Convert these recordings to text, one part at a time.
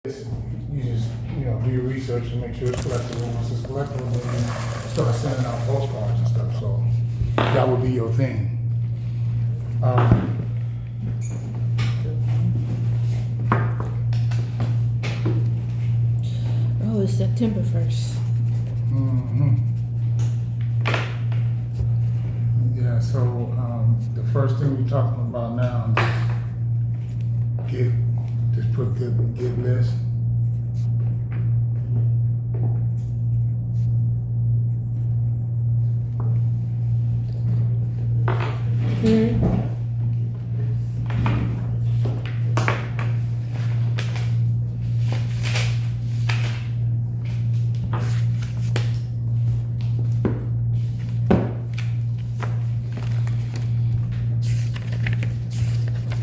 You just, do your research and make sure it's collectible. Once it's collectible, then you start sending out postcards and stuff. So that would be your thing. Oh, it's September 1st. Yeah, so the first thing we're talking about now is just put get list.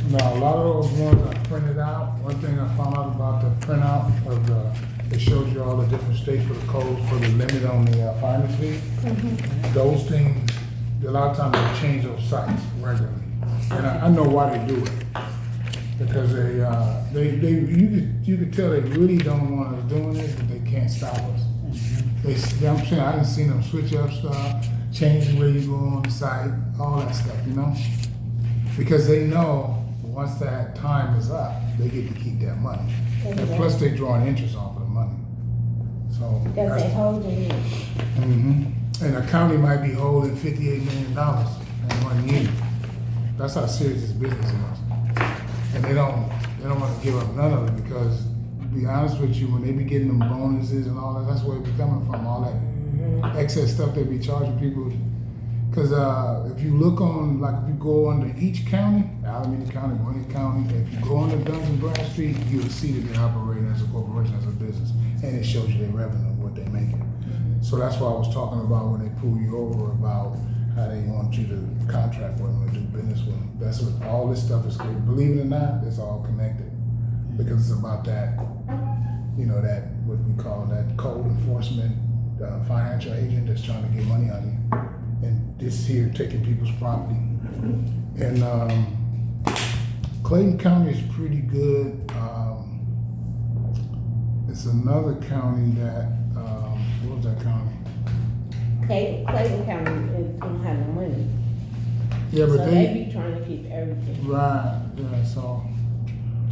Now, a lot of those ones I printed out. One thing I found out about the printout of it shows you all the different states for the codes for the limit on the finder's fee. Those things, a lot of times they change those sites regularly, and I know why they do it because you could tell they really don't want us doing it, but they can't stop us. I'm saying I didn't see them switch up stuff, change the way you go on the site, all that stuff, because they know. Once that time is up, they get to keep that money. And plus they drawing interest off of the money. So Because they holding it. And the county might be holding $58 million in 1 year. That's how serious this business is. And they don't want to give up none of it because, to be honest with you, when they be getting them bonuses and all that, that's where it be coming from, all that excess stuff they be charging people. Because if you look on, like if you go under each county, Alameda County, Gwinnett County, if you go under Duns and Bradstreet, you'll see that they're operating as a corporation, as a business. And it shows you their revenue, what they're making. So that's why I was talking about when they pull you over about how they want you to contract with them and do business with them. That's what all this stuff is, believe it or not, it's all connected. Because it's about that, that, what we call that code enforcement financial agent that's trying to get money out of you. And this here taking people's property. And Clayton County is pretty good. It's another county that, what was that county? Clayton County don't have no money. Yeah, but so they be trying to keep everything. Right, yeah, so.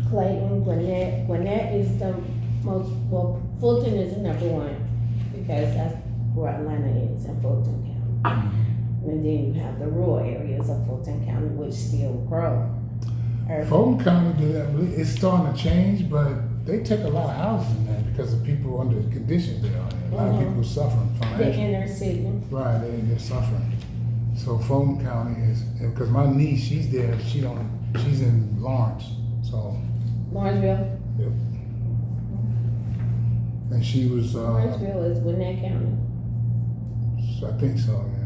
Clayton, Gwinnett is the most, well, Fulton is the number one because that's where Atlanta is in Fulton County. And then you have the rural areas of Fulton County, which still grow. Fulton County, it's starting to change, but they take a lot of houses in there because of people under the conditions they are in. A lot of people are suffering financially. The inner city. Right, they're suffering. So Fulton County is, because my niece, she's there, she's in Lawrence, so. Lawrenceville? Yep. And she was. Lawrenceville is Gwinnett County. I think so, yeah.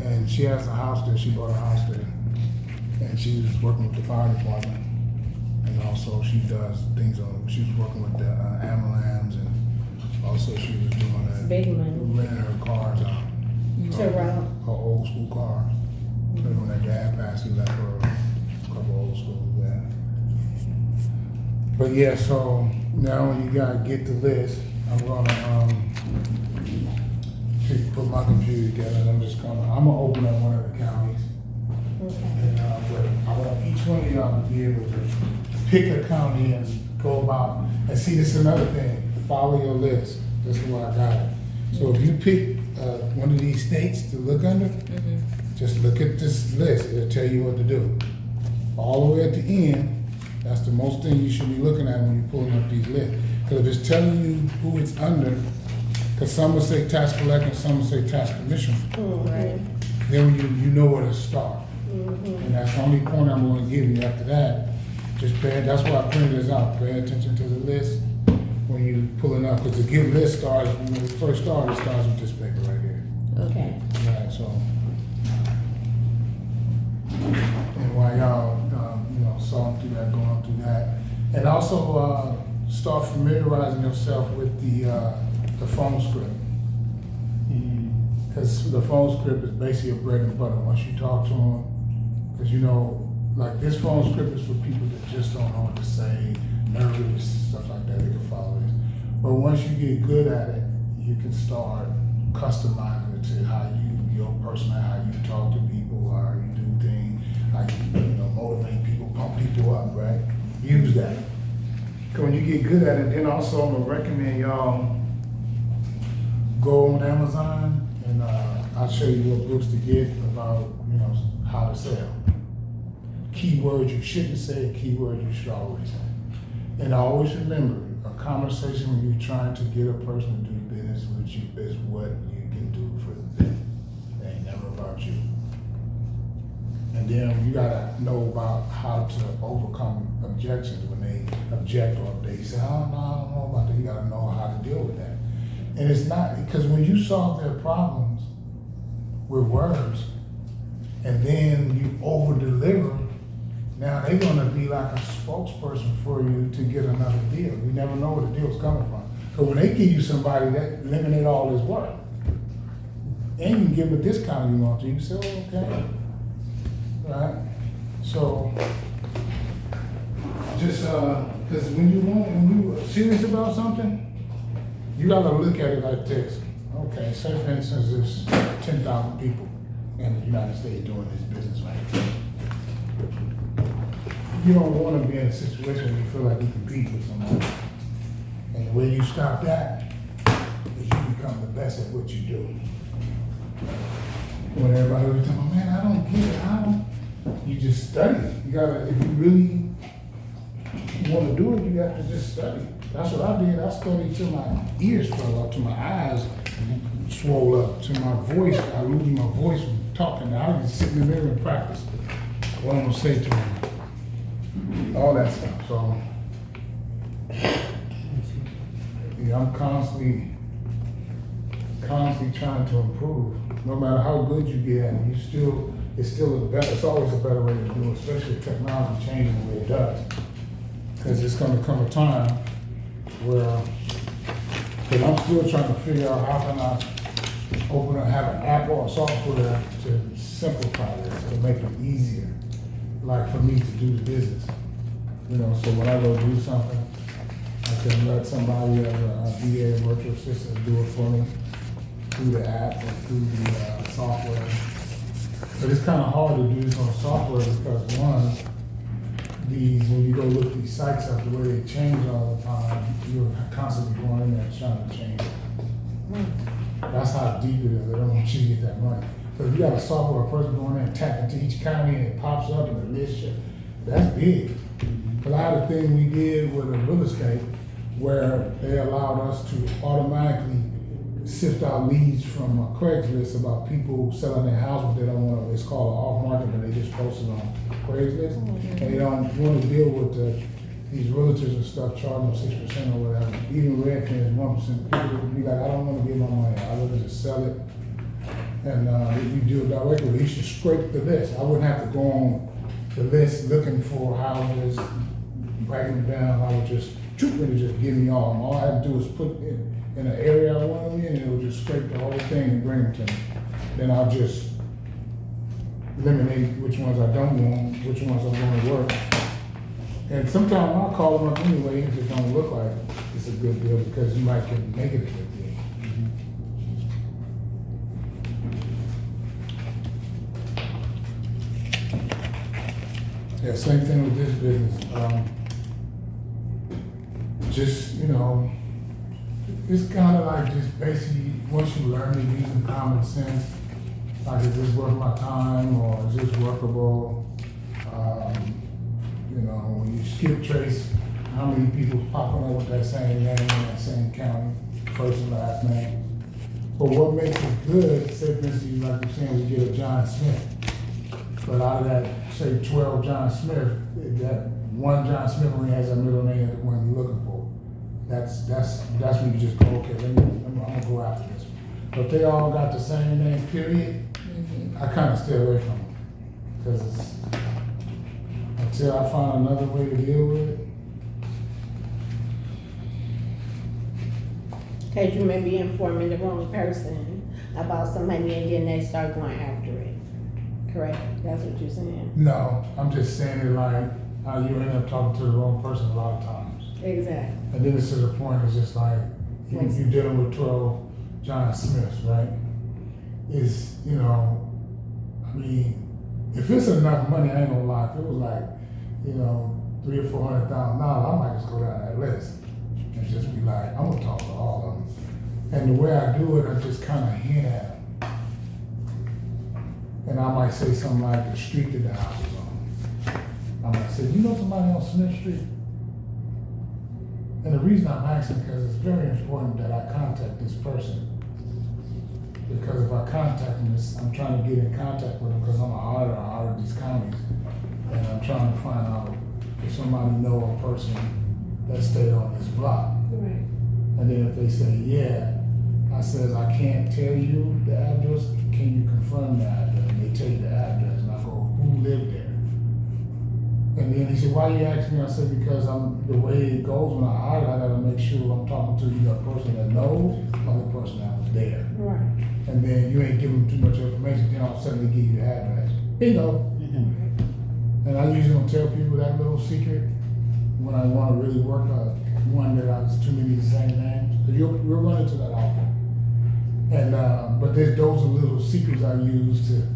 And she has a house there. She bought a house there, and she was working with the fire department, and also she does things on. She was working with the ambulance, and also she was doing that. Big money. Renting her cars out. Her old school cars. So when that dad passed, he left her a couple old schools, yeah. But yeah, so now when you gotta get the list, I'm gonna put my computer together, and I'm gonna open up one of the counties. Okay. And, but I want each one of y'all to be able to pick a county and go about, and see, this is another thing, follow your list. This is why I got it. So if you pick one of these states to look under, just look at this list, it'll tell you what to do. All the way at the end, that's the most thing you should be looking at when you're pulling up these lists. Because if it's telling you who it's under, because some will say tax collector, some will say tax commission. Right. Then you know where to start. And that's the only point I'm going to give you after that. That's why I printed this out. Pay attention to the list when you pulling up. Because the give list starts, when it first starts, it starts with this paper right here. Okay. Right, so. And while y'all, sawing through that, going through that. And also start familiarizing yourself with the phone script. Because the phone script is basically a bread and butter. Once you talk to them, because like this phone script is for people that just don't know what to say, nervous, stuff like that, they can follow this. But once you get good at it, you can start customizing it to how your personality, how you talk to people, how you do things, how you motivate people, pump people up, right? Use that. Cause when you get good at it, then also I'm gonna recommend y'all go on Amazon and I'll show you what books to get about, how to sell. Keywords you shouldn't say, keywords you should always say. And always remember, a conversation when you're trying to get a person to do business with you is what you can do for them. It ain't never about you. And then you gotta know about how to overcome objections when they object or they say, oh no, I don't know about that. You gotta know how to deal with that. And it's not, because when you solve their problems with words and then you over deliver, now they're gonna be like a spokesperson for you to get another deal. You never know where the deal's coming from. So when they give you somebody that eliminate all this work, and you can give them a discount you want to, you say, oh, okay, right? So just because when you serious about something, you gotta look at it like this. Okay, say for instance, there's 10,000 people in the United States doing this business right now. You don't want to be in a situation where you feel like you compete with somebody. And the way you stop that is you become the best at what you do. When everybody was talking, man, I don't get it, you just study. You gotta, if you really want to do it, you got to just study. That's what I did. I studied till my ears fell out, till my eyes swole up, to my voice. I lose my voice from talking. I was just sit in the mirror and practice what I'm gonna say to them. All that stuff. So yeah, I'm constantly trying to improve. No matter how good you get, it's still it's always a better way to do it, especially with technology changing the way it does. Because it's gonna come a time where, because I'm still trying to figure out how can I have an app or a software to simplify this, to make it easier, like for me to do the business. So when I go do something, I can let somebody, a VA, virtual assistant, do it for me through the app or through the software. But it's kind of hard to do this on software because one, when you go look these sites up, the way they change all the time, you're constantly going in there trying to change it. That's how deep it is. They don't want you to get that money. So if you got a software person going in and tap into each county and it pops up and the list, that's big. A lot of things we did with the real estate where they allowed us to automatically sift out leads from Craigslist about people selling their house, but they don't want to, it's called an off market, but they just posted on Craigslist. And they don't want to deal with these realtors and stuff, charging them 6% or whatever. Even Redfin is 1%. People would be like, I don't want to give my money, I'd rather just sell it. And if you do it directly, you should scrape the list. I wouldn't have to go on the list looking for houses, breaking them down. I would just really just give me all. And all I have to do is put it in an area I want them in, and it will just scrape the whole thing and bring them to me. Then I'll just eliminate which ones I don't want, which ones I want to work. And sometimes I'll call them up anyway if it don't look like it's a good deal, because you might can make it a good deal. Yeah, same thing with this business. It's kind of like just basically once you learn to use some common sense, like is this worth my time or is this workable? When you skip trace, how many people popping up with that same name in that same county, first and last name? But what makes it good, say for instance, like you're saying, we get a John Smith. But out of that, say 12 John Smith, that one John Smith only has a middle name, the one you're looking for. That's when you just go, okay, I'm gonna go after this one. But if they all got the same name, period, I kind of stay away from them. Because until I find another way to deal with it. Because you may be informing the wrong person about somebody and then they start going after it. Correct? That's what you're saying? No, I'm just saying it like how you end up talking to the wrong person a lot of times. Exactly. And then it's to the point, it's just like, you're dealing with 12 John Smiths, right? Is, you know, I mean, if it's enough money, I ain't gonna lie, if it was like, you know, $300,000 or $400,000, I might just go down that list and just be like, I'm gonna talk to all of them. And the way I do it, I just kind of hint at them. And I might say something like the street that the house is on. I might say, you know somebody on Smith Street? And the reason I'm asking, because it's very important that I contact this person. Because if I contact them, I'm trying to get in contact with them because I'm an auditor, I audit these counties. And I'm trying to find out if somebody know a person that stayed on this block. Right. And then if they say, yeah, I says, I can't tell you the address, can you confirm the address? And they tell you the address, and I go, who lived there? And then he said, why you ask me? I said, because the way it goes when I audit, I gotta make sure I'm talking to either a person that knows or the person that was there. Right. And then you ain't giving them too much information, then all of a sudden they give you the address. Bingo. And I usually don't tell people that little secret when I want to really work one that I was too many of the same names. Because you'll run into that often. And but those are little secrets I use to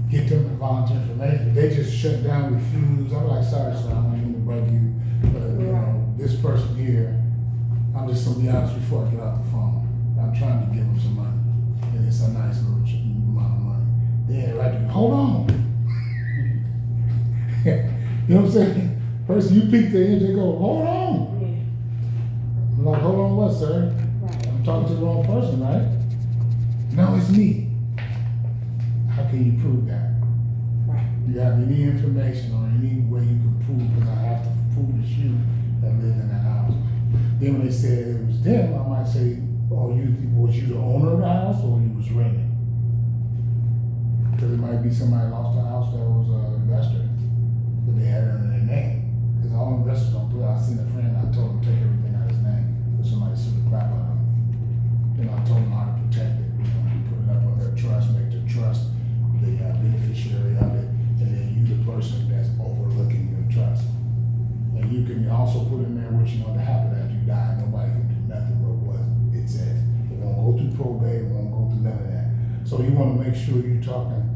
get them to volunteer information. They just shut down, refuse. I'm like, sorry, sir, I don't mean to bug you, but you know, this person here, I'm just gonna be honest before I get off the phone. I'm trying to give them some money, and it's a nice little amount of money. Then right there, hold on. You know what I'm saying? First you peek the edge, they go, hold on. Yeah. I'm like, hold on what, sir? Right. I'm talking to the wrong person, right? No, it's me. How can you prove that? Right. You have any information or any way you can prove, because I have to prove it's you that lived in that house. Then when they said it was them, I might say, oh, was you the owner of the house or you was renting? Because it might be somebody lost a house that was an investor, but they had it under their name. Because all investors don't do it. I seen a friend, I told him to take everything out of his name, because somebody sued the crap out of him. Then I told him how to protect it. You know, put it up on their trust, make the trust the beneficiary of it, and then you the person that's overlooking your trust. And you can also put in there what you want to happen after you die. Nobody can do nothing but what it says. It won't go through probate, it won't go through none of that. So you want to make sure you're talking,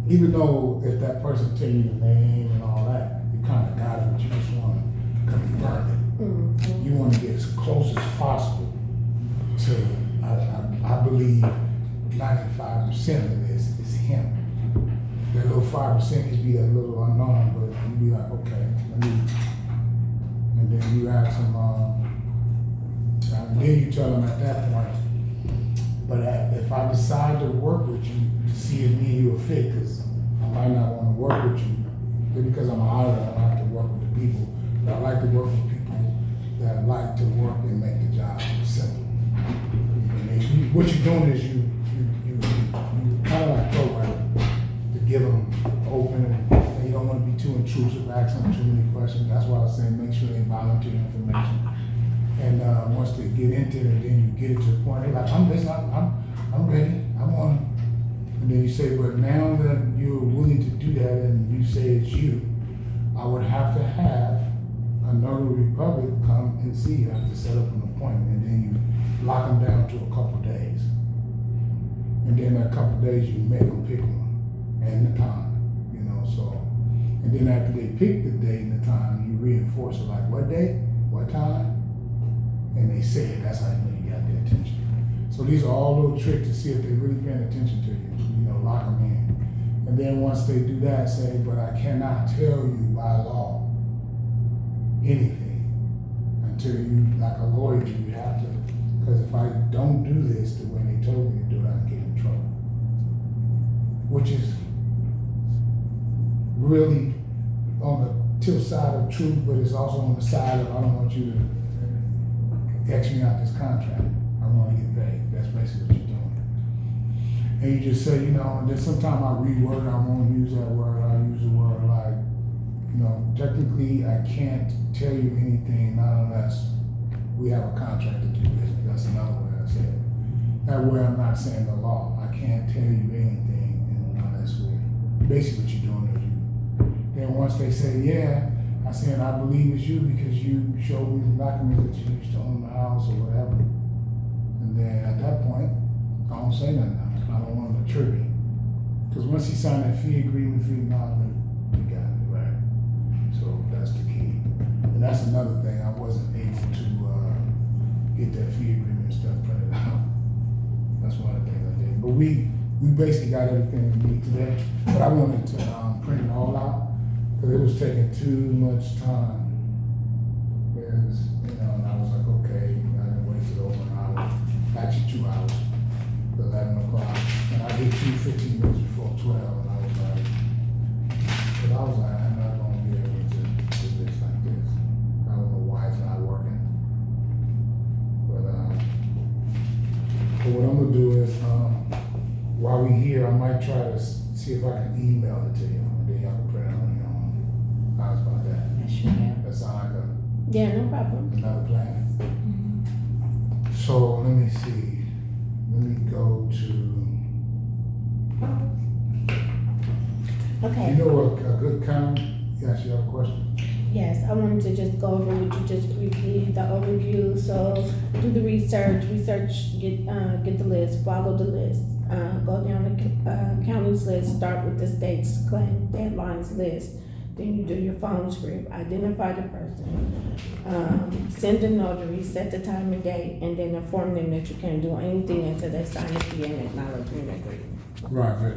even though if that person tell you the name and all that, you kind of got it, but you just want to confirm it. Mm-hmm. You want to get as close as possible to, I believe 95% of this is him. That little 5% could be that little unknown, but you be like, okay, let me, and then you ask him, and then you tell him at that point, but if I decide to work with you to see if me and you are fit, because I might not want to work with you, just because I'm an auditor, I don't like to work with the people, but I like to work with people that like to work and make the job simple. And what you're doing is you kind of like program to give them open, and you don't want to be too intrusive, ask them too many questions. That's why I was saying make sure they volunteer information. And once they get into it, then you get it to the point, they're like, I'm ready, I'm on it. And then you say, but now that you're willing to do that and you say it's you, I would have to have a notary public come and see you. I have to set up an appointment, and then you lock them down to a couple of days. And then in a couple of days, you make them pick one and the time, you know, so. And then after they pick the date and the time, you reinforce it, like what day, what time? And they say it, that's how you know you got their attention. So these are all little tricks to see if they're really paying attention to you, lock them in. And then once they do that, say, but I cannot tell you by law anything until you, like a lawyer, you have to, because if I don't do this the way they told me to do it, I can get in trouble. Which is really on the tilt side of truth, but it's also on the side of I don't want you to X me out this contract. I want to get paid. That's basically what you're doing. And you just say, and then sometimes I reword, I won't use that word, I use the word like, technically I can't tell you anything, not unless we have a contract to do business. That's another way I say it. That way I'm not saying the law. I can't tell you anything unless we, basically what you're doing is then once they say, yeah, I I said, I believe it's you because you showed me the documents that you used to own the house or whatever. And then at that point, I don't say nothing now. I don't want him to trigger it. Because once he signed that fee agreement, fee acknowledgement, we got it, right? So that's the key. And that's another thing, I wasn't able to get that fee agreement and stuff printed out. That's one of the things I did. But we basically got everything we need today. But I wanted to print it all out because it was taking too much time. Because, and I was like, okay, I didn't wait till over an hour, actually 2 hours, 11 o'clock. And I hit 15 minutes before 12, and I was like, I'm not going to be able to do this like this. I don't know why it's not working. But what I'm going to do is, while we here, I might try to see if I can email it to you, and then y'all can print it on your own. How's about that? That should help. That sound like Yeah, no problem. another plan? So, let me see. Let me go to... Okay. You know a good comment? Yes, you have a question? Yes, I wanted to just go over what you just briefly, the overview. So do the research, get the list, follow the list, go down the county's list, start with the state's claim deadlines list. Then you do your phone script, identify the person, send a notary, set the time and date, and then inform them that you can't do anything until they sign the fee and acknowledgement agreement. Right, but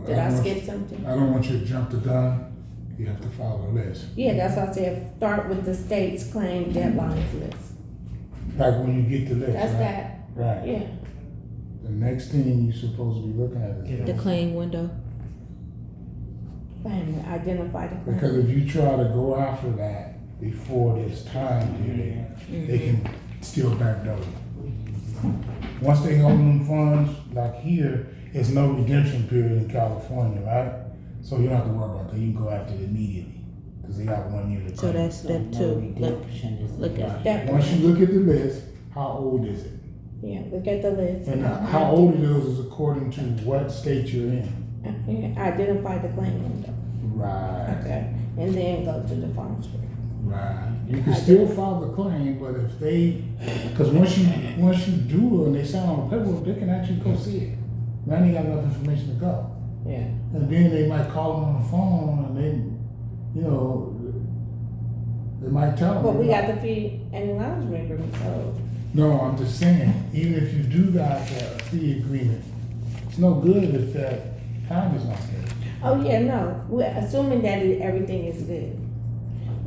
Did I skip something? I don't want you to jump the gun. You have to follow the list. Yeah, that's what I said, start with the state's claim deadlines list. Like when you get the list, That's right? that, Right. yeah. The next thing you're supposed to be looking at is The claim window. Claim, identify the claim. because if you try to go after that before this time period, they can still backdoor you. Once they own them funds, like here, it's no redemption period in California, right? So you don't have to worry about that. You can go after it immediately because they got 1 year to So claim. that's step Oh, two. Redemption is Look at that. Once you look at the list, how old is it? Yeah, look at the list. And how old it is according to what state you're in. Identify the claim window, Right, okay, and then go to the phone script. right. You can still file the claim, but if they, because once you do it and they sign on the paperwork, they can actually go see it. Now they got enough information to go. Yeah. And then they might call them on the phone and they might tell them. But we got the fee and acknowledgement agreement, so. No, I'm just saying, even if you do got a fee agreement, it's no good if that time is not there. Oh, yeah, no, we're assuming that everything is good.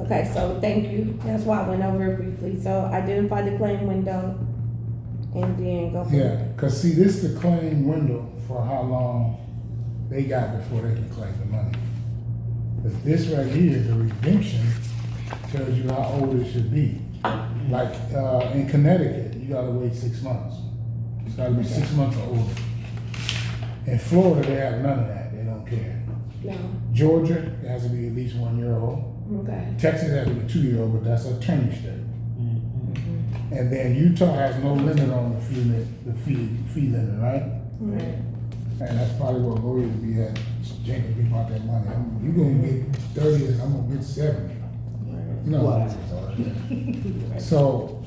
Okay, so thank you, that's why I went over it briefly, so identify the claim window and then go. Yeah, because see, this is the claim window for how long they got before they can claim the money. But this right here, the redemption, tells you how old it should be. Like in Connecticut, you gotta wait 6 months. It's gotta be 6 months or older. In Florida, they have none of that. They don't care. No, Georgia, it has to be at least 1 year old. okay, Texas has to be 2 year old, but that's a attorney state. Mm-hmm. And then Utah has no limit on the fee limit, right? right, And that's probably what lawyers be at, janking people out that money. You gonna get 30 and I'm gonna get 70. right. You know. So,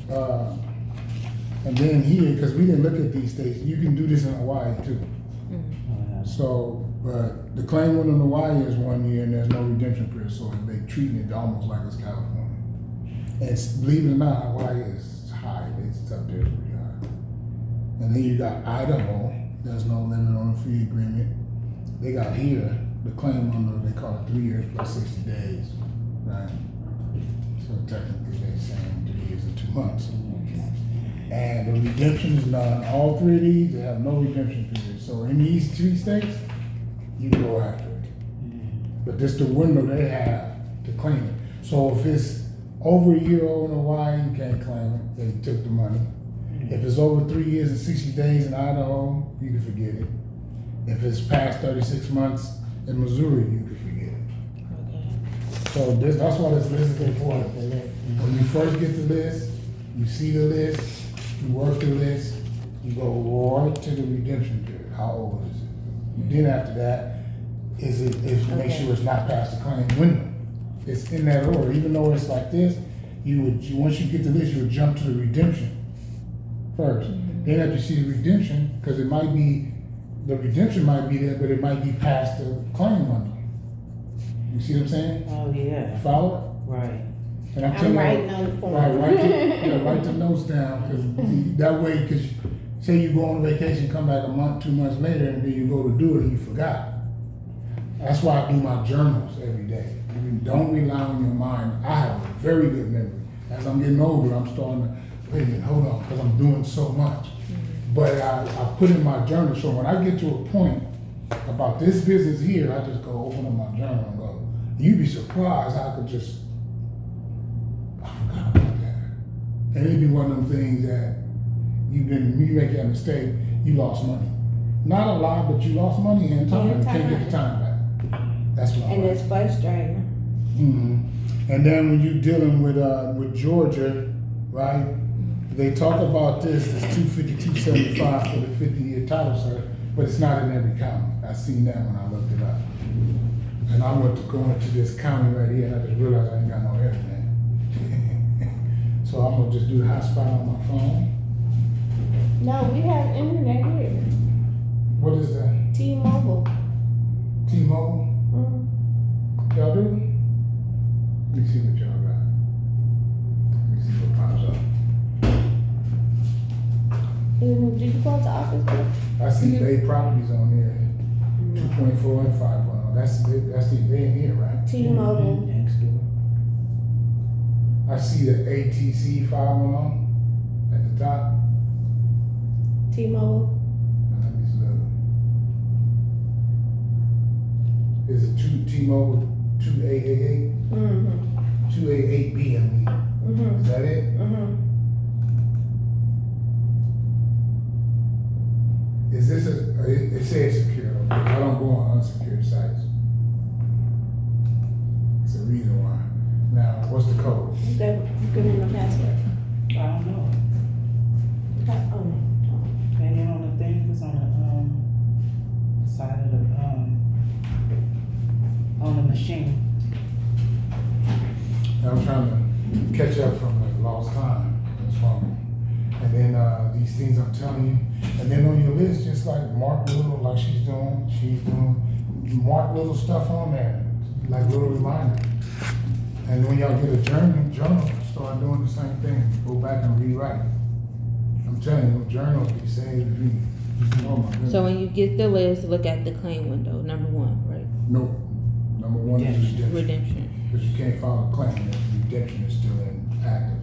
and then here, because we didn't look at these states, you can do this in Hawaii too. So, but the claim window in Hawaii is 1 year and there's no redemption period, so they treating it almost like it's California. And believe it or not, Hawaii is high, it's up there pretty high. And then you got Idaho, there's no limit on the fee agreement. They got here, the claim window, they call it 3 years plus 60 days, right? So technically they're saying 3 years and 2 months. And the redemption is none. All three of these, they have no redemption period. So in these 3 states, you can go after it. But this the window they have to claim it. So if it's over a year old in Hawaii, you can't claim it. They took the money. If it's over 3 years and 60 days in Idaho, you can forget it. If it's past 36 months in Missouri, you can forget it. So that's why this list is important. When you first get the list, you see the list, you work the list, you go right to the redemption period. How old is it? Then after that, make sure it's not past the claim window. it's in that order, even though it's like this, once you get to this, you would jump to the redemption first. Then after you see the redemption, because the redemption might be there, but it might be past the claim money. You see what I'm saying? Oh, yeah. Follow? Right. And I'm telling you, writing on the form. write the notes down, because that way, because say you go on vacation, come back a month, 2 months later, and then you go to do it and you forgot. That's why I do my journals every day. I mean, don't rely on your mind. I have a very good memory. As I'm getting older, I'm starting to, wait a minute, hold on, because I'm doing so much. But I put in my journal, so when I get to a point about this business here, I just go open up my journal and go, you'd be surprised I could just, I forgot about that. And it'd be one of them things that you make that mistake, you lost money. Not a lot, but you lost money and time. Yeah, You can't get the time back. That's what And it's frustrating. And then when you're dealing with Georgia, right? They talk about this as $250,275 for the 50-year title search, but it's not in every county. I seen that when I looked it up. And I went to go into this county right here, and I just realized I ain't got no internet. So I'm gonna just do the hotspot on my phone. No, we have internet here. What is that? T-Mobile. T-Mobile? Y'all do? Let me see what y'all got. Let me see what pops up. Did you go to the office? I see Bay Properties on there, 2.4 and 5.0. That's the they in here, right? T-Mobile. Next door. I see the ATC 5.0 at the top. T-Mobile. Now let me look. Is it T-Mobile 2888? 288B, I mean. Is that it? Is this it says secure, okay. I don't go on unsecured sites. It's a reason why. Now, what's the code? You give me the password. I don't know. Depending on the thing that's on the side of the, on the machine. I'm trying to catch up from the lost time. That's fun. And then these things I'm telling you. And then on your list, just like mark little, like she's doing, mark little stuff on there, like little reminders. And when y'all get a journal, start doing the same thing. Go back and rewrite. I'm telling you, journals be saved me. Oh my goodness. So when you get the list, look at the claim window, number 1, right? Nope. Number one is redemption. Redemption. Because you can't file a claim if redemption is still active.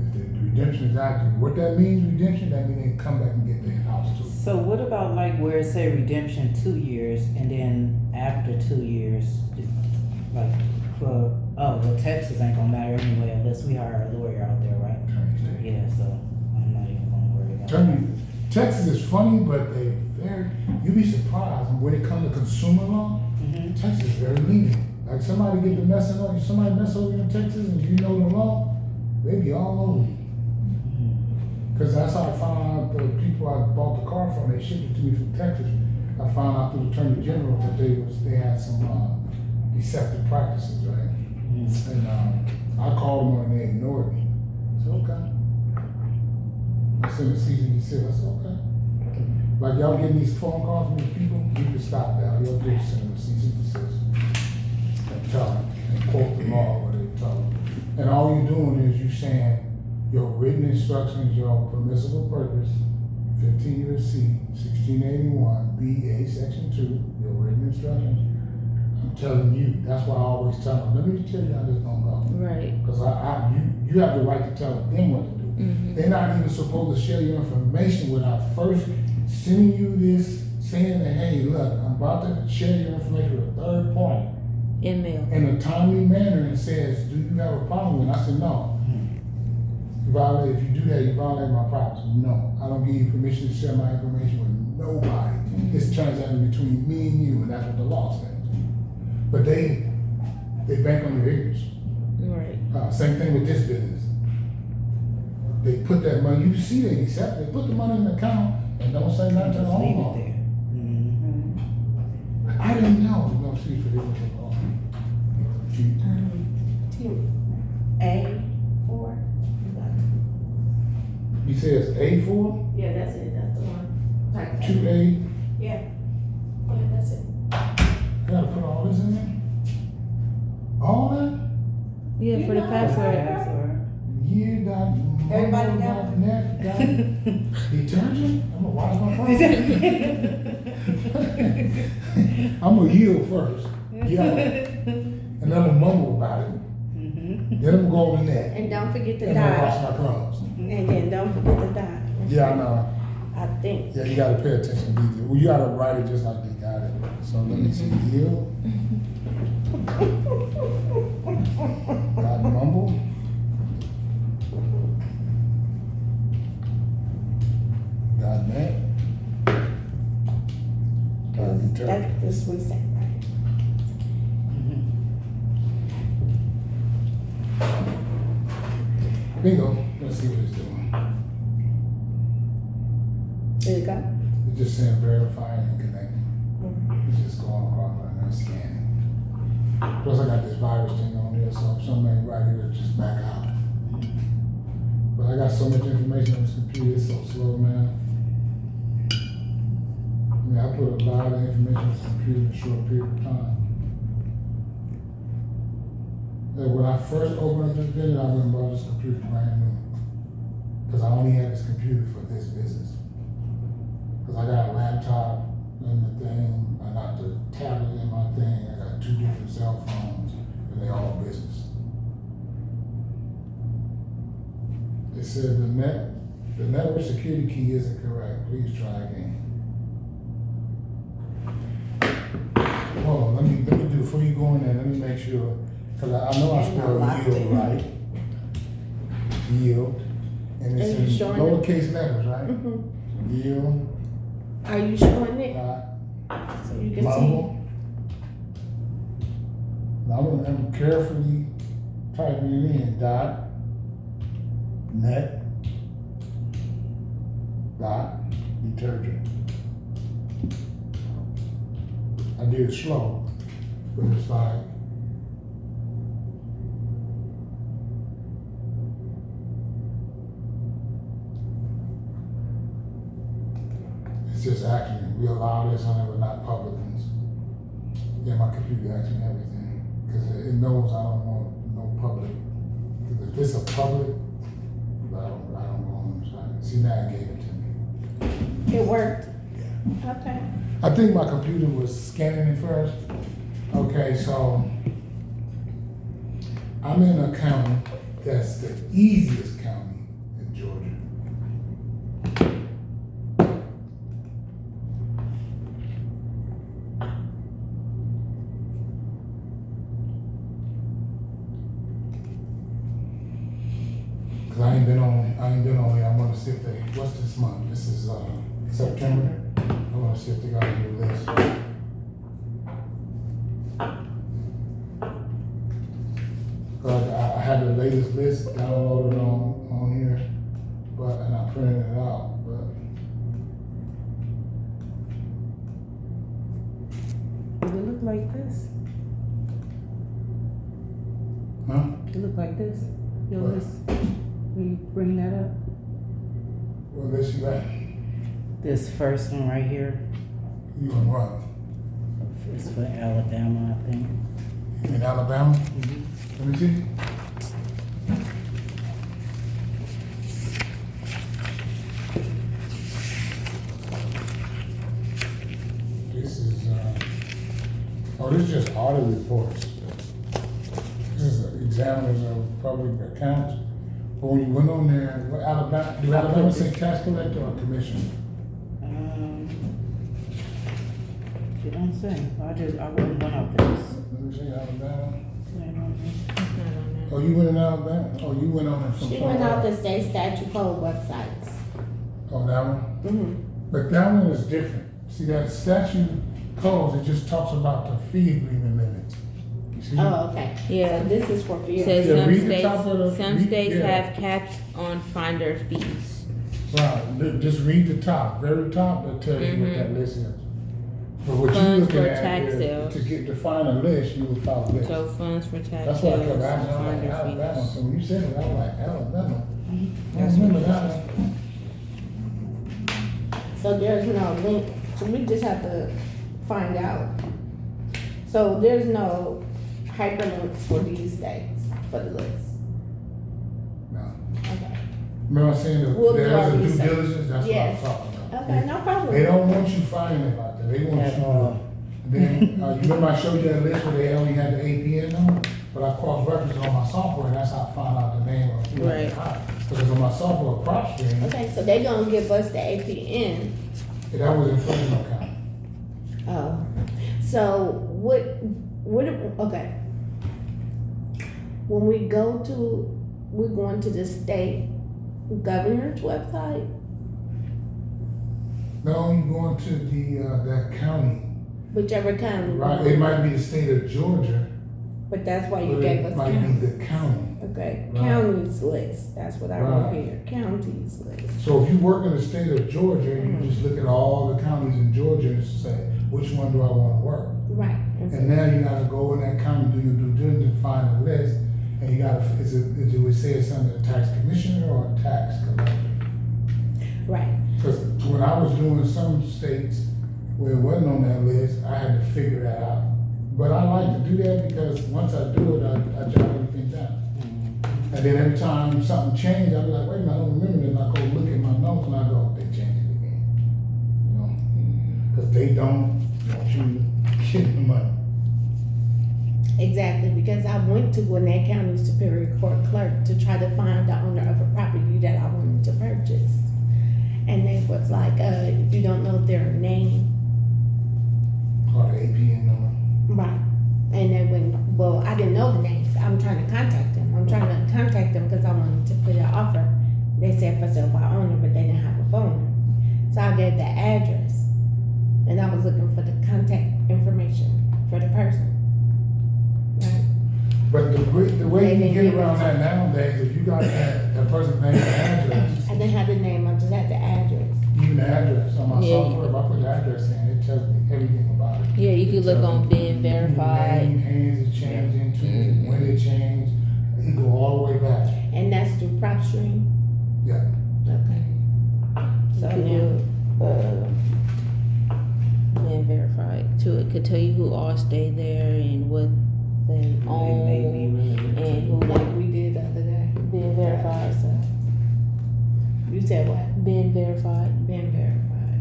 If the redemption is active, what that means, redemption, that means they come back and get their house too. So what about like where it say redemption 2 years and then after 2 years, like well, Texas ain't gonna matter anyway unless we hire a lawyer out there, right? Yeah, so I'm not even gonna worry about Tell that. me, Texas is funny, but you'd be surprised when it comes to consumer law. Texas is very lenient. Like somebody get to mess over you in Texas and you know the law, they be all over you. Because that's how I found out the people I bought the car from, they shipped it to me from Texas. I found out through the Attorney General that they had some deceptive practices, right? And I called them and they ignored me. I said, okay. I sent a cease and desist. I said, okay. Like y'all getting these phone calls from these people, you can stop that. Y'all just send them a cease and desist. And tell them, and quote the law what they tell them. And all you're doing is you saying your written instructions, your permissible purpose, 15 U.S.C. 1681, B.A. Section 2, your written instructions. I'm telling you, that's why I always tell them, let me tell you how this gonna go. Right. Because you have the right to tell them what to do. They're not even supposed to share your information without first sending you this, saying that, hey, look, I'm about to share your information with a third party. Email. In a timely manner and says, do you have a problem with it? I said, no. If you do that, you violate my privacy. No, I don't give you permission to share my information with nobody. It's transacted between me and you, and that's what the law says. But they bank on your ignorance. Right. Same thing with this business. They put that money, you see they accept, they put the money in the account and don't say nothing to the Just leave it homeowner. there. I didn't know. No, excuse for this. A4. You say it's A4, Yeah, that's it, that's the one. Type A. 2A? Yeah, that's it. I gotta put all this in there? All that? Yeah, You for the know. password. Password. Everybody got it? Net detergent? I'm gonna wash my phone. I'm gonna yield first. Yeah. And then I'm gonna mumble about it. Then I'm gonna go on the net. And don't forget to And I'm gonna wash dot. my clothes. And then don't forget to dot. Yeah, I know. I think. Yeah, you gotta pay attention to detail. Well, you gotta write it just like they got it. So let me see. Yield. Got mumble. Got net. Got detergent. That's this reset, right? Bingo. Let's see what it's doing. There you go. It's just saying verifying and connecting. It's just going across right now, scanning. Plus I got this virus thing on there, so if something ain't right, it'll just back out. But I got so much information on this computer, it's so slow, man. I mean, I put a lot of information on this computer in a short period of time. And when I first opened up this business, I went and bought this computer brand new. Because I only had this computer for this business. Because I got a laptop in the thing, I got the tablet in my thing, I got 2 different cell phones, and they all business. It said the network security key isn't correct. Please try again. Hold on, let me do before you go in there. Let me make sure, because I know I spelled yield right. Yield, and it's And you in showing it? lowercase letters, right? Yield. Are you showing it? So you can Mumble. Now I'm carefully typing it in. Dot. Net. Dot. Detergent. I did it slow, but it's like. It's just action. We allow this on it, but not publicans. Yeah, my computer actually everything. Because it knows I don't want no public. Because if it's a public, I don't go on the side. See, now it gave it to me. It worked. Okay. I think my computer was scanning it first. Okay, so I'm in a county that's the easiest county in Georgia. Cause I ain't been on here. I'm gonna see if they, what's this month? This is, September. I wanna see if they got a new list. I had the latest list downloaded on here, and I printed it out, but. Does it look like this? Huh? It look like this? Your What? list? Will you bring that up? What list you got? This first one right here You in what? is for Alabama, I think. You in Alabama? Let me see. This is, this is just audit reports. This is examiners of public accounts. But when you went on there, what Alabama, do Alabama say tax collector or commission? You don't say. I wouldn't run off this. Let me see, Alabama. It ain't on here. It's not on there. Oh, you went in Alabama? Oh, you went on it from. She went out the state statute code websites. Oh, that one? Mm-hmm. But that one is different. See, that statute codes, it just talks about the fee agreement limits. You see? Oh, okay. Yeah. So this is for fear. Says Yeah, some read the states, top of the- some read- states yeah. have caps on finder fees. Right, just read the top, very top, that tells you what that list is. But what you Funds looking for at tax is, sales. to find a list, you would file a list. So funds for tax That's why I sales, kept asking, I'm like, finder Alabama, so fees. when you said it, I was like, Alabama. I That's remember what- that one. So there's no link, so we just have to find out. So there's no hyperlinks for these states, for the list. No. Okay. Remember I saying We'll that do there's our a due research. diligence, that's what I'm Yes. talking about. Okay, no problem. They don't want you finding it like that, they want At you. all. Then, you remember I showed you that list where they only had the APN number? But I cross-referenced it on my software, and that's how I found out the name of who Right. was hired. Because on my software, prop stream, Okay, so they gonna give us the APN. that was in Fresno County. Oh, so okay. When we go to, we're going to the state governor's website? No, you going to that county, Whichever county. right? It might be the state of Georgia, But that's why you but gave it us might county. be the county. Okay, Right. counties list, that's what I wrote Right. here, counties list. So if you work in the state of Georgia, you just look at all the counties in Georgia and say, which one do I want to work? Right. And now you gotta go in that county, do your due diligence, find a list, and you gotta, do it say it's under the tax commissioner or a tax collector? Right, Because when I was doing some states where it wasn't on that list, I had to figure that out. But I like to do that because once I do it, I jot everything down. And then every time something changed, I'd be like, wait a minute, I don't remember this. And I go look at my notes and I go, they changed it again. You know, because they don't want you getting the money. exactly, because I went to Gwinnett County Superior Court clerk to try to find the owner of a property that I wanted to purchase. And they was like, if you don't know their name, Or the APN number. right. And they went, well, I didn't know the names. I'm trying to contact them. I'm trying to contact them because I wanted to put an offer. They said for sale by owner, but they didn't have a phone number. So I gave the address. And I was looking for the contact information for the person. Right? But the way They you didn't get give it around to that nowadays, if you got that person's name and address, I didn't have the name, I just had the address. even the address on my Yeah, you software, if I put the address in, it tells me everything about it. Yeah, you could look It on tells me being who verified. Name, hands it changed into, when it changed, it go all the way back. And that's through PropStream? Yeah. Okay. So now, Being verified too. It could tell you who all stay there and what they They made me own really. and who like we did the other day. being verified. So, you said what? Being verified. Being verified.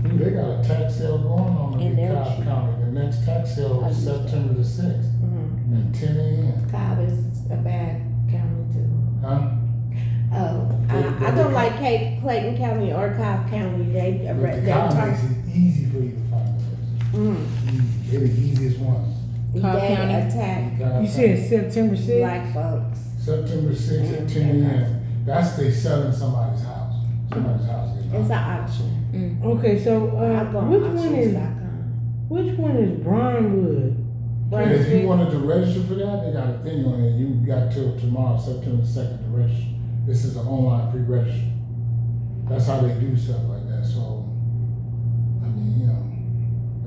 Dude, they got a tax sale going on in And they're DeKalb cheap. County. The next tax sale I is used to. September the 6th Mm-hmm. at 10 a.m. Cobb is a bad county too. Huh? Oh, But I don't like Clayton County or Cobb County. They But DeKalb makes it easy for you to find a list. Mm. Easy. They're the easiest ones. Cobb They County? attack DeKalb You County. said September 6th? black folks. September 6th at 10 a.m. That's they selling somebody's house. Somebody's house. They It's buy. an auction. Okay, so I go on auctions.com. which one is Brownwood? And if you wanted to register for that, they got a thing on it. You got till tomorrow, September 2nd, to register. This is an online pre-register. That's how they do stuff like that. So, I mean, you know,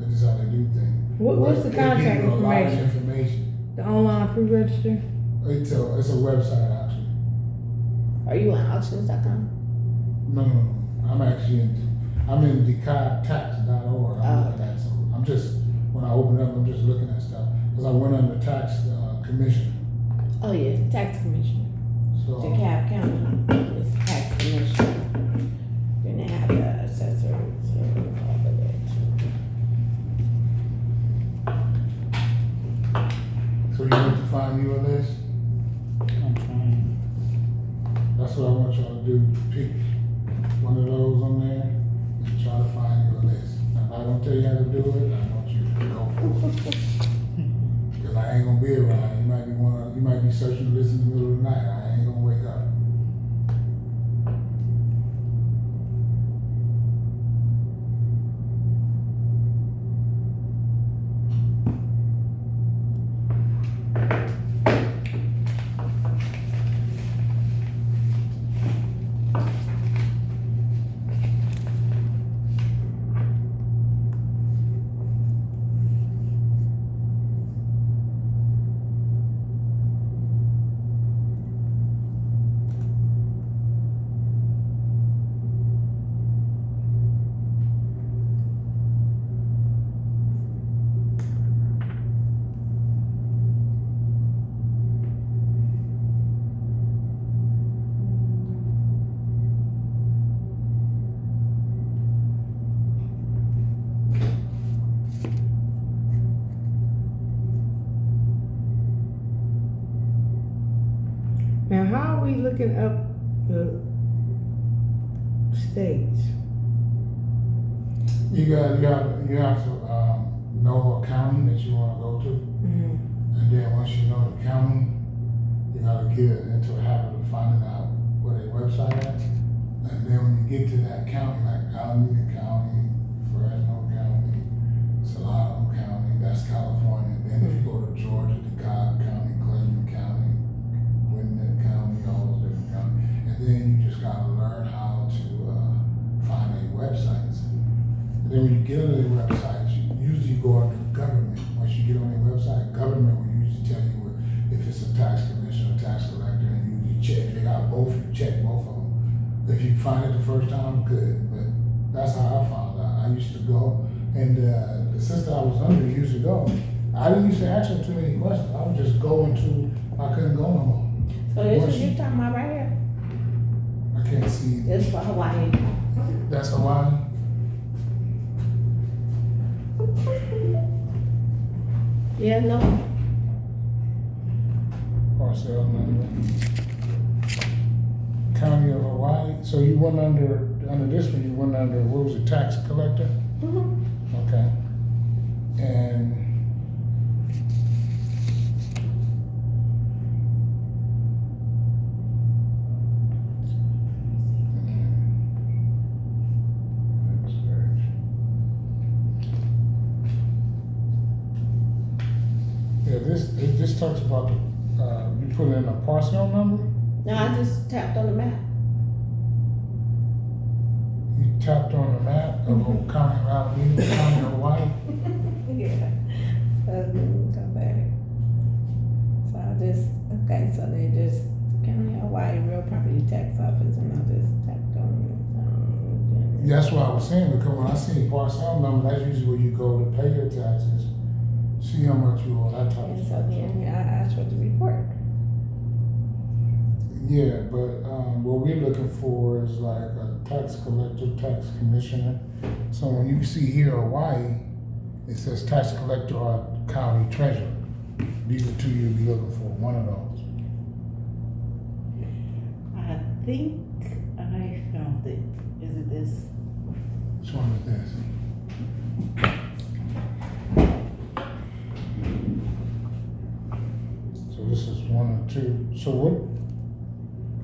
that's just how they do things. What's the But they give contact you a lot of information? information. The online pre-register? It's a website actually. Are you on auctions.com? No. I'm actually I'm in DeKalbTax.org. I'm looking at some. I'm just when I open up, I'm just looking at stuff because I went under tax commission. Oh yeah, tax commission. So DeKalb County is tax commission. Then they have the assessors over there too. so you want to find you a list? I'm trying. That's what I want y'all to do. Pick one of those on there and try to find you a list. Now, if I don't tell you how to do it, I want you to go for it. Because I ain't gonna be around. You might be searching the list in the middle of the night. I ain't gonna wake up. looking up the states. You have to, know a county that you wanna go to. And then once you know the county, you gotta get into a habit of finding out where their website at. And then when you get to that county, like Alameda County, Fresno County, Salado County, that's California. Then if you go to Georgia, DeKalb County, Clayton County, Gwinnett County, all those different counties. And then you just gotta learn how to find their websites. And then when you get on their websites, you usually go under government. Once you get on their website, government will usually tell you if it's a tax commissioner, tax collector, and you usually check. If they got both, you check both of them. If you find it the first time, good. But that's how I found out. I used to go, and the sister I was under used to go. I didn't used to ask her too many questions. I would just go until I couldn't go no more. So this Once is you talking about right here? I can't see. This is for Hawaii. That's Hawaii. Yeah, no. Parcel number. County of Hawaii. So you went under this one. You went under what was it? Tax collector. Mm-hmm. Okay. And yeah, this talks about the you put in a parcel number. No, I just tapped on the map. You tapped on the map of County of Alameda, County of Hawaii. Yeah. So let me come back. So I just, okay, so they just, County of Hawaii Real Property Tax Office, and I just tapped on it. That's what I was saying, because when I see parcel number, that's usually where you go to pay your taxes, see how much you owe, that type of And so stuff. then I asked for the report. Yeah, but what we're looking for is like a tax collector, tax commissioner. So when you see here Hawaii, it says tax collector or county treasurer. These are two you'll be looking for, one of those. I think I found it. Is it this? Which one is this? So this is one or two. So what?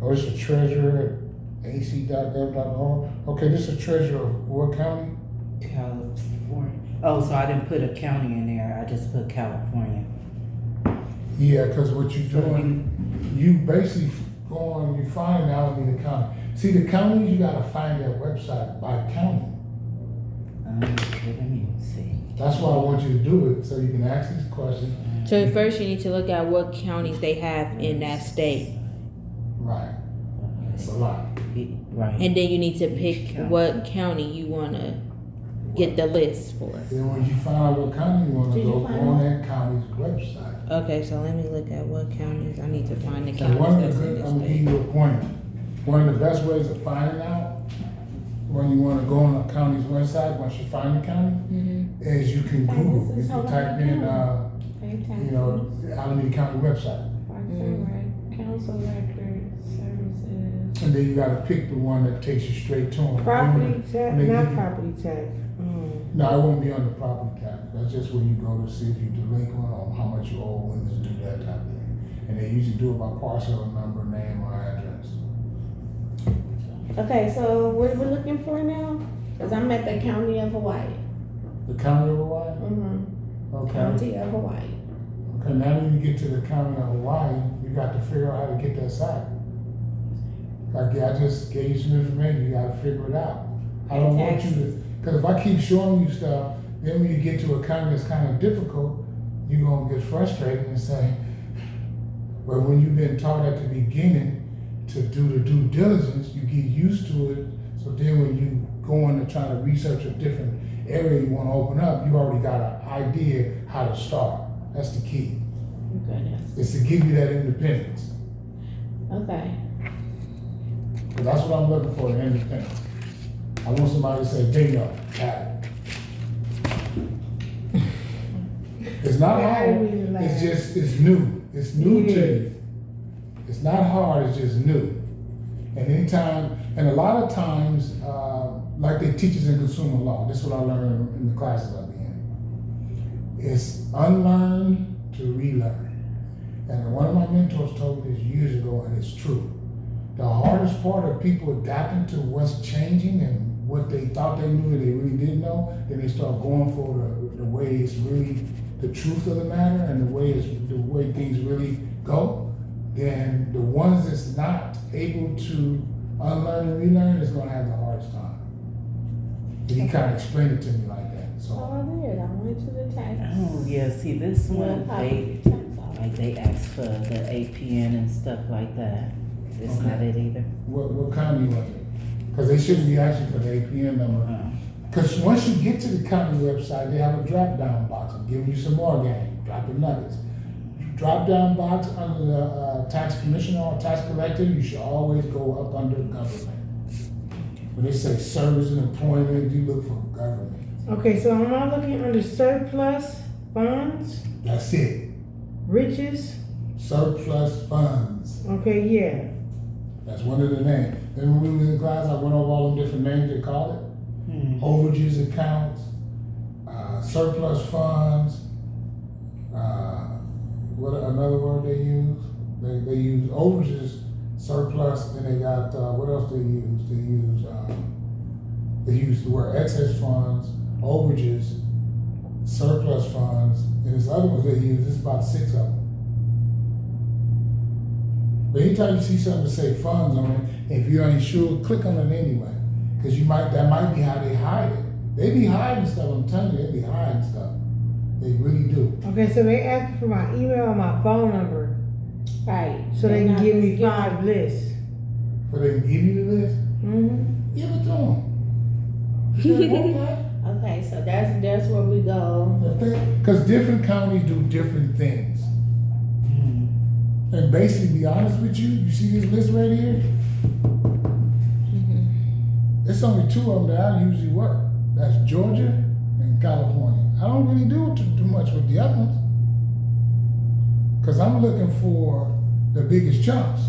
Oh, it's a treasurer at ac.gov.org. Okay, this is a treasurer of what county? California. Oh, so I didn't put a county in there. I just put California. Yeah, because what you're doing, you basically go on, you find Alameda County. See, the counties, you gotta find their website by county. Okay, let me see. That's why I want you to do it, so you can ask these questions. So first you need to look at what counties they have in that state. Right. It's a lot. Right. And then you need to pick what county you wanna get the list for. Then when you find out what county you wanna Did you go, go find on that county's website. Okay, so let me look at what counties, I need to find the And counties one of that's the in good, this I'm gonna give state. you a pointer. One of the best ways of finding out when you wanna go on a county's website, once you find the county, is you can Hey, Google. this You is can type in, you know, Alameda County website. Council records, services. And then you gotta pick the one that takes you straight to them. Property tax, When they not give you- property tax. No, it won't be under property tax. That's just where you go to see if you're delinquent or how much you owe, when it's due, that type of thing. And they usually do it by parcel number, name, or address. Okay, so what we're looking for now? Cause I'm at the County of Hawaii. The county of Hawaii? Mm-hmm. Okay. County of Hawaii. Okay, now when you get to the county of Hawaii, you got to figure out how to get that site. Like, I just gave you some information, you gotta figure it out. I don't want you to, cause if I keep showing you stuff, then when you get to a county that's kind of difficult, you're gonna get frustrated and say, but when you've been taught at the beginning to do the due diligence, you get used to it. So then when you go in to try to research a different area you wanna open up, you already got an idea how to start. That's the key. Goodness. Is to give you that independence. Okay. That's what I'm looking for, independence. I want somebody to say, bingo, got it. It's not hard, it's just, it's new. It's new to you. It's not hard, it's just new. And anytime, and a lot of times, like they teach us in consumer law, this is what I learned in the classes I've been in. It's unlearn to relearn. And one of my mentors told me this years ago, and it's true. The hardest part of people adapting to what's changing and what they thought they knew that they really didn't know, then they start going for the way it's really the truth of the matter and the way things really go. Then the ones that's not able to unlearn and relearn is going to have the hardest time. And he kind of explained it to me like that. Oh, So I did. I went to the tax. Oh, yeah, see, this one, they, Tax office. like, they ask for the APN and stuff like that. It's Okay. not it either. what county was it? Because they shouldn't be asking for the APN number. Oh. Because once you get to the county website, they have a drop down box. I'm giving you some more game, dropping nuggets. Drop down box under the tax commissioner or tax collector, you should always go up under government. When they say service and employment, you look for government. Okay, so am I looking under surplus funds, That's it. riches? Surplus funds. Okay, yeah. That's one of the names. Then when we was in class, I went over all them different names they called it. Overages accounts, surplus funds, what another word they use? They use overages, surplus, and they got what else they use? They use the word excess funds, overages, surplus funds, and this other ones they use. There's about 6 of them. But anytime you see something to say funds on it, if you ain't sure, click on it anyway. Because that might be how they hide it. They be hiding stuff, I'm telling you, they be hiding stuff. They really do. Okay, so they ask for my email and my phone number Right. so they can not give me just give 5 lists. But they can give you the list, Mm-hmm. give it to them. You want that? Okay, so that's where we go. Because different counties do different things. And basically, to be honest with you, you see this list right here? It's only 2 of them that I usually work. That's Georgia and California. I don't really do too much with the other ones. Because I'm looking for the biggest chunks.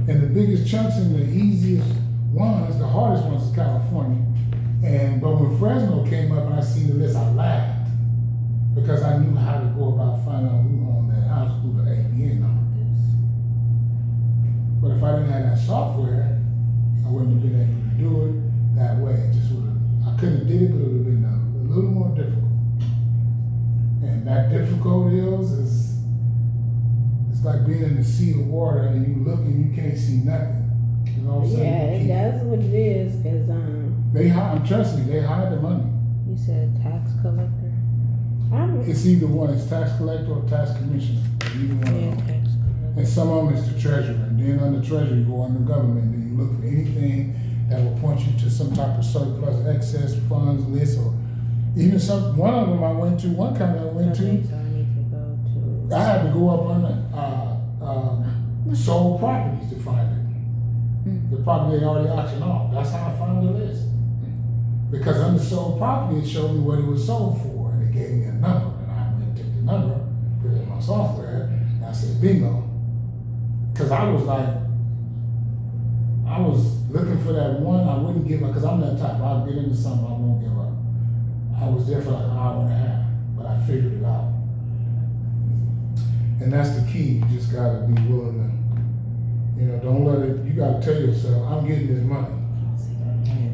And the biggest chunks and the easiest ones, the hardest ones is California. But when Fresno came up and I seen the list, I laughed. Because I knew how to go about finding out who owned that house through the APN number. But if I didn't have that software, I wouldn't have been able to do it that way. It just would have, I couldn't have did it, but it would have been a little more difficult. And that difficult is it's like being in the sea of water and you look and you can't see nothing. You know what I'm saying? Yeah, that's what it is, cause They hide, trust me, they hide the money. You said tax collector? It's either one, it's tax collector or tax commissioner. Either one Yeah, of them. tax collector. And some of them is the treasurer. And then under treasurer, you go under government, then you look for anything that will point you to some type of surplus, excess funds list, or even one of them I went to, one county I went Okay, to, so I need to go to. I had to go up under sold properties to find it. The property they already auctioned off. That's how I found the list. Because under sold property, it showed me what it was sold for, and it gave me a number. And I went and took the number, put it in my software, and I said, bingo. Because I was looking for that one, I wouldn't give up, because I'm that type, I'll get into something, I won't give up. I was there for like an hour and a half, but I figured it out. And that's the key, you just gotta be willing to, don't let it, you gotta tell yourself, I'm getting this money.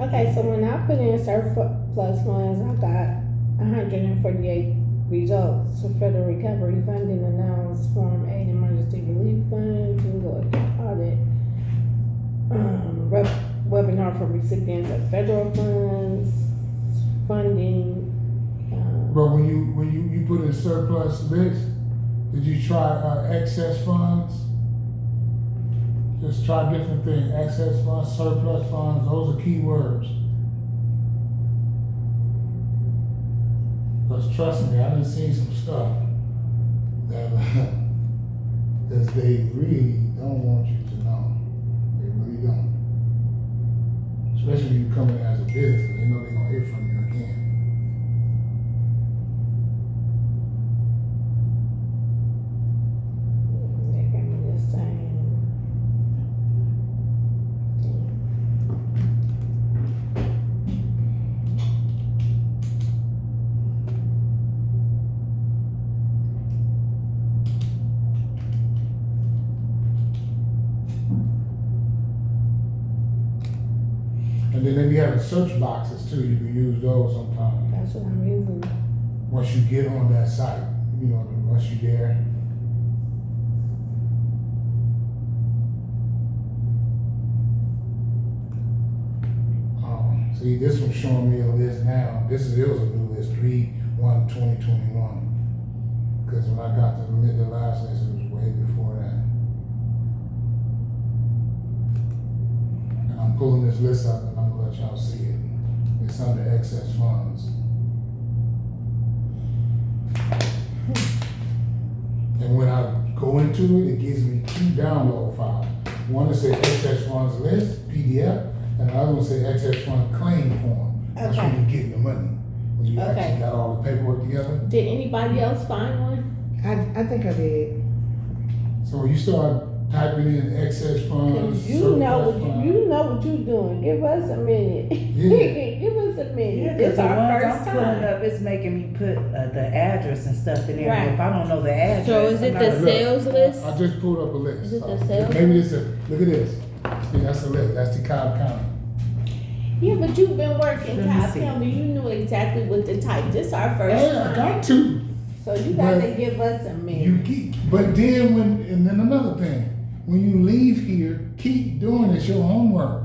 okay, so when I put in surplus funds, I got 148 results for federal recovery funding announced Form 8 emergency relief funds, and go audit. Webinar for recipients of federal funds, funding. But when you put in surplus list, did you try excess funds? Just try different things, excess funds, surplus funds, those are key words. Because trust me, I done seen some stuff that they really don't want you to know. They really don't. Especially when you come in as a business, because they know they're gonna hear from you again. They got me this thing. And then they be having search boxes too, you can use those sometimes. That's what I'm using. Once you get on that site, you know, once you're there. See, this one's showing me a list now. It was a new list, 3/1/2021. Because when I got the last list, it was way before that. And I'm pulling this list up and I'm gonna let y'all see it. It's under excess funds. And when I go into it, it gives me 2 download files. One is the excess funds list, PDF, and the other one says excess fund claim form. That's when Okay. you get the money. When you Okay. actually got all the paperwork together. Did anybody else find one? I think I did. So when you start typing in excess funds, You surplus know what funds, you know what you're doing. Give us a minute. Yeah. Give us a minute. Yeah, because It's the our ones first I'm pulling time. up, it's making me put the address and stuff in there. Right. If I don't know the address, So is it I'm the not- Look, sales list? I just pulled up a list. Is it the So sales maybe this is, look at this. See, that's the list. That's the Cobb County. Yeah, but you've been working Let me Cobb see. County. You knew exactly what to type. This our first Yeah, I time. got to. So you gotta But give us a You minute. keep, but then and then another thing, when you leave here, keep doing it's your homework.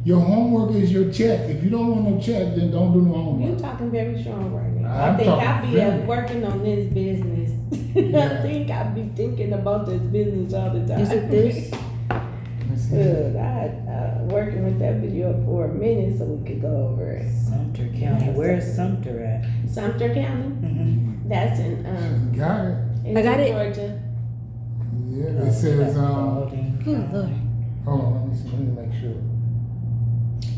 Your homework is your check. If you don't want no check, then don't do no You homework. talking very strong right now. I'm I think talking I be very- working on this business. Yeah. I think I be thinking about this business all the time. Is it this? Let me see. Good. I had working with that video for a minute so we could go over it. Sumter County. Where's Sumter at? Sumter County. Mm-hmm. That's in You got it. it's I got in it. Georgia. Yeah, it says, Oh, Lord. hold on, let me see, let me make sure.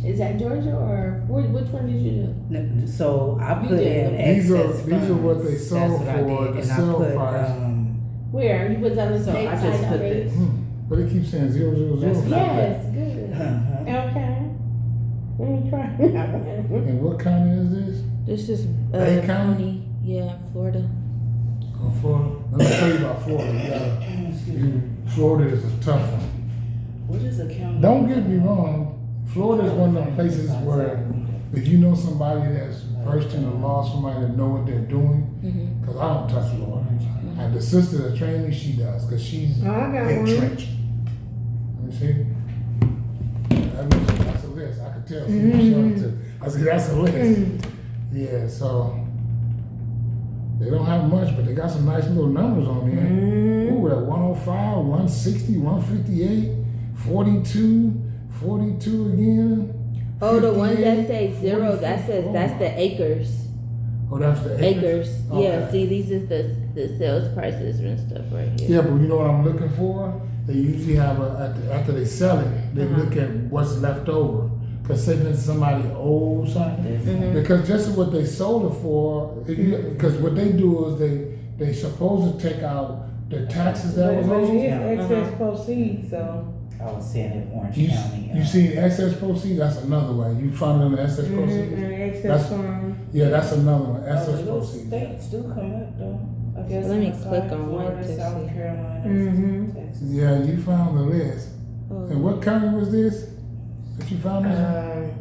Is that Georgia or which one did you do? So I You put did. in These are- excess these are what funds. they sold That's what I for, did. the And I sale put, price. Where? You was on the So state I side just put already? this. But it keeps saying 000. That's what I- Yes, good. Uh-huh. Okay. Let me try. And what county is this? This is Bay County? county. Yeah, Florida. Oh, Florida. Let me tell you about Florida. Florida is a tough one. What is a county? Don't get me wrong, Florida is one of the places where if you know somebody that's versed in the law, somebody that know what they're doing, Mm-hmm. because I don't touch Florida. And the sister that trained me, she does, because she's Oh, I got one. entrenched. Let me see. That's a list. I could tell. I said, that's a list. Yeah, so they don't have much, but they got some nice little numbers on there. Ooh, we're at 105, 160, 158, 42, 42 again. Oh, the one that 58, says zero, that 44. says that's the acres. Oh, that's the acres. Acres. Yeah, Okay. see, these is the sales prices and stuff right here. Yeah, but you know what I'm looking for? They usually have after they sell it, they look at what's left over. Because say for instance, somebody owes something, because just what they sold it for, because what they do is they supposed to take out the taxes that was But it owed. is excess proceeds, so. I was saying in Orange You, County. you see excess proceeds, that's another way. You found it on the excess proceeds? And That's- excess fund. Yeah, that's another one, Oh, excess those proceeds. states do come up though. I guess Let me inside click on one Florida, to South see. Carolina, Mhm. Texas. Yeah, you found the list. Oh. And what county was this that you found this in?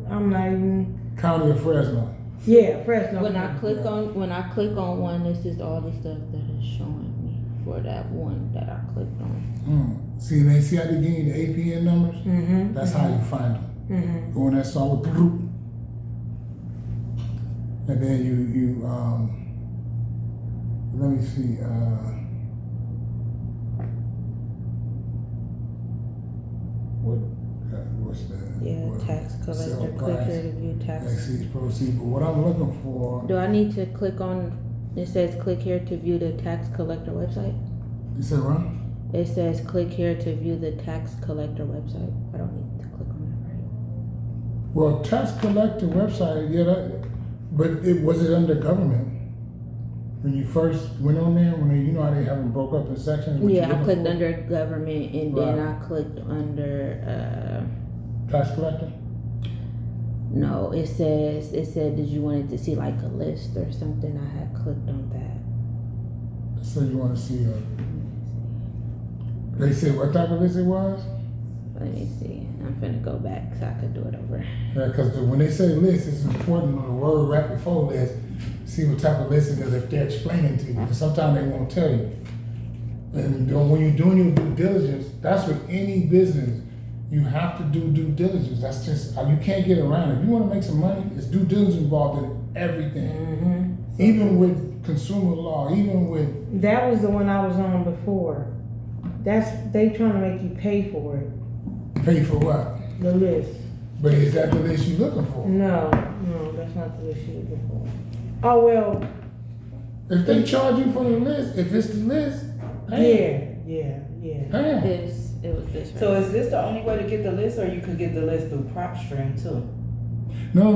I'm not even, County of Fresno. yeah, Fresno. When I County. click on one, this is all the stuff that is showing me for that one that I clicked on. See, they see how they give you the APN numbers? Mhm. That's how you find them. Mhm. Go in that song with bloop. And then you let me see, what's that? Yeah, What- tax sale collector, click price, here to view tax. exceeds proceeds, but what I'm looking for, Do I need to click on, it says click here to view the tax collector website? you said, what? It says click here to view the tax collector website. I don't need to click on that, right? Well, tax collector website, yeah, but was it under government? When you first went on there, when you know how they have them broke up in sections? what you Yeah, I looking clicked for? under government and then Right. I clicked under, Tax collector? no, it said, did you want it to see like a list or something? I had clicked on that. So you want to see they said what type of list it was? Let me see. I'm finna go back so I could do it over. Yeah, cause when they say list, it's important on the word right before list, see what type of list it is if they're explaining to you, because sometimes they won't tell you. And when you're doing your due diligence, that's with any business, you have to do due diligence. That's just, you can't get around it. If you wanna make some money, it's due diligence involved in everything. Even with consumer law, even with, That was the one I was on before. They trying to make you pay for it, pay for what? the list. But is that the list you're looking for? No, that's not the list you're looking for. Oh, well, If they charge you for the list, if it's the list, hey, yeah. damn. It was this right. So is this the only way to get the list, or you could get the list through PropStream too? No.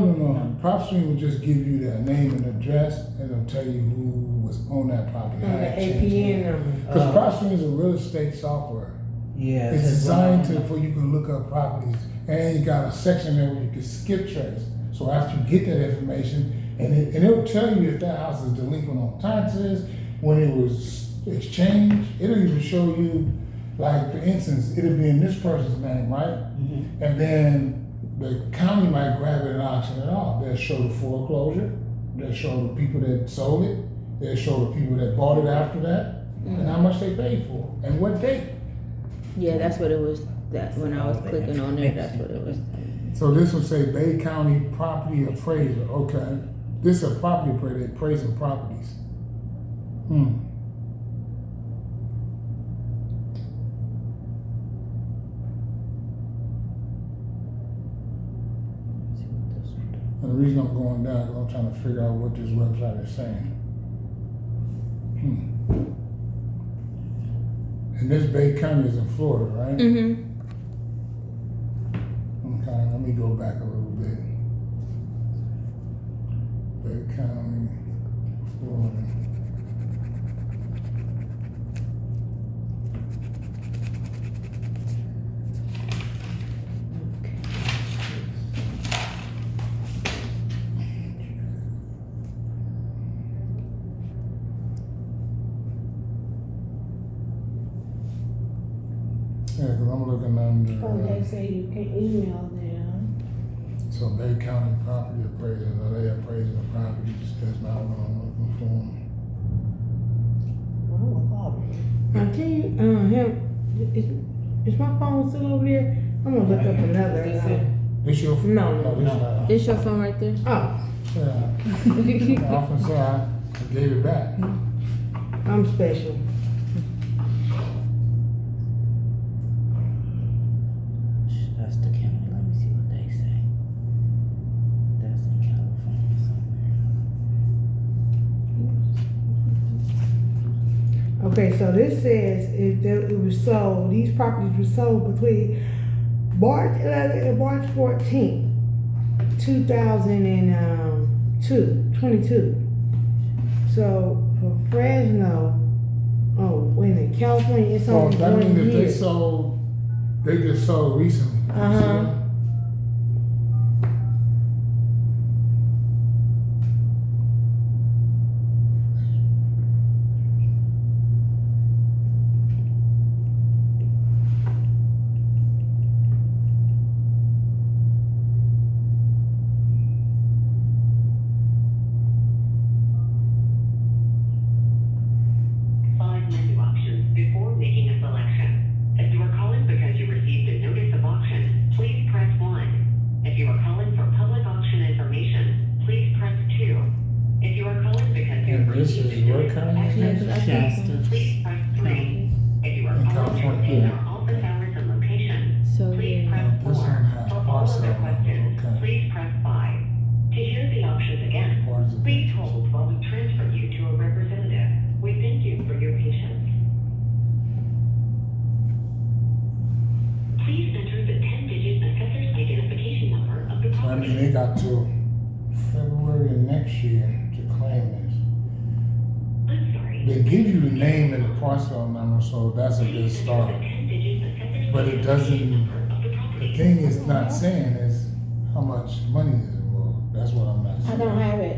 PropStream will just give you their name and address, and it'll tell you who was on that property. And the APN number. Because PropStream is a real estate software. Yeah. It's 'cause designed when I- for you can look up properties, and you got a section there where you can skip trace. So after you get that information, and it'll tell you if that house is delinquent on taxes, when it was exchanged. It'll even show you, like for instance, it'll be in this person's name, right? Mhm. And then the county might grab it and auction it off. They'll show the foreclosure. They'll show the people that sold it. They'll show the people that bought it after that, and how much they paid for, and what date. Yeah, that's what it was. That when I was clicking on there, that's what it was. So this will say Bay County Property Appraiser. Okay, this is a property appraiser appraising properties. See what this one do. And the reason I'm going down is I'm trying to figure out what this website is saying. And this Bay County is in Florida, right? Mm-hmm. Okay, let me go back a little bit. Bay County, Florida. Yeah, because I'm looking under. Oh, they say you can email them. So Bay County Property Appraisers, are they appraising the properties? That's not what I'm looking for. Can you, is my phone still over there? I'm gonna look up another. Is this it? This your? No. this not. This your phone right there? Oh, Yeah. I often say I gave it back. I'm special. That's the county. Let me see what they say. That's in California somewhere. Okay, so this says it was sold, these properties were sold between March 11th and March 14th, 22. So for Fresno, wait a minute, California, it's So only that 1 means that year. they just sold recently. You see Uh-huh. that? Five menu options before making a selection. If you are calling because you received a notice of auction, please press 1. If you are calling for public auction information, please press 2. If you are calling because you And have this received is a what notice of county? auction, Shasta. please press 3. If you are In calling to obtain California. our office hours and location, So please yeah. press This 4. one has For all parcel other number, questions, okay. please press 5. To hear the options again, What is it? please hold while we transfer you to a representative. We thank you for your patience. Please enter the 10-digit assessor's identification number of the I property. mean, they got till February of next year to claim this. I'm sorry. They give you the name and the parcel number, so that's a good Please enter start. the 10-digit assessor's But it identification doesn't, number of the the property. thing is not saying is how much money is involved. That's what I'm not I saying. don't have it.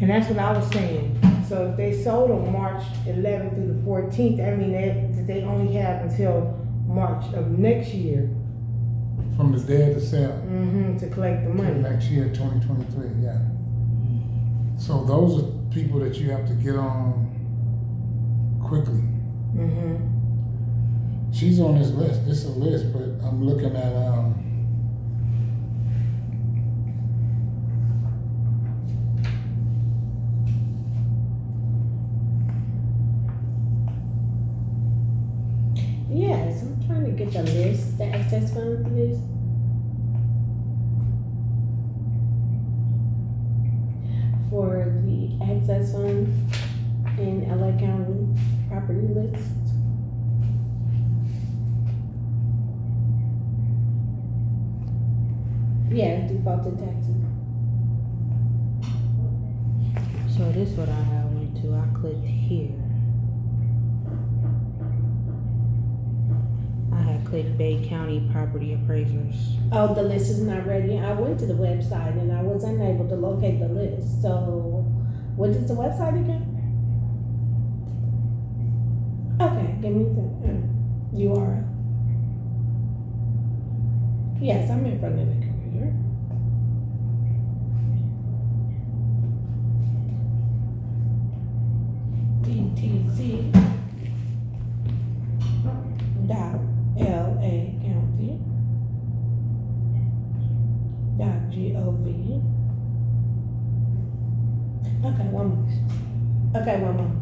And that's what I was saying. So if they sold on March 11th through the 14th, I mean, that they only have until March of next year, From the day of the sale to collect the to money. next year, 2023, yeah. So those are people that you have to get on quickly. She's on this list. This is a list, but I'm looking at Yes, I'm trying to get the list, the access fund list. For the access fund in LA County property list. Yeah, defaulted taxes. So this what I had went to. I clicked here. I had clicked Bay County property appraisers. Oh, the list is not ready. I went to the website and I was unable to locate the list. So, what is the website again? Okay, give me the URL. Yes, I'm in front of the computer. DTC dot LA County dot GOV. Okay, one more. Okay, one more.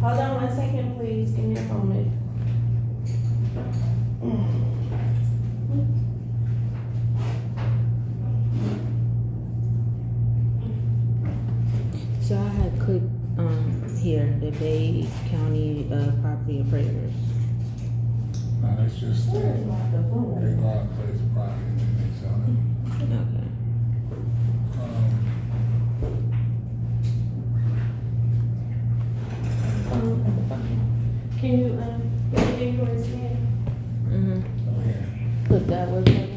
Hold on 1 second, please. Give me a moment. So I had clicked here, the Bay County property appraisers. no, that's just, they go out and place the property and then they sell it. Okay. Can you, get the invoice in? Mm-hmm. Oh, yeah. Put that website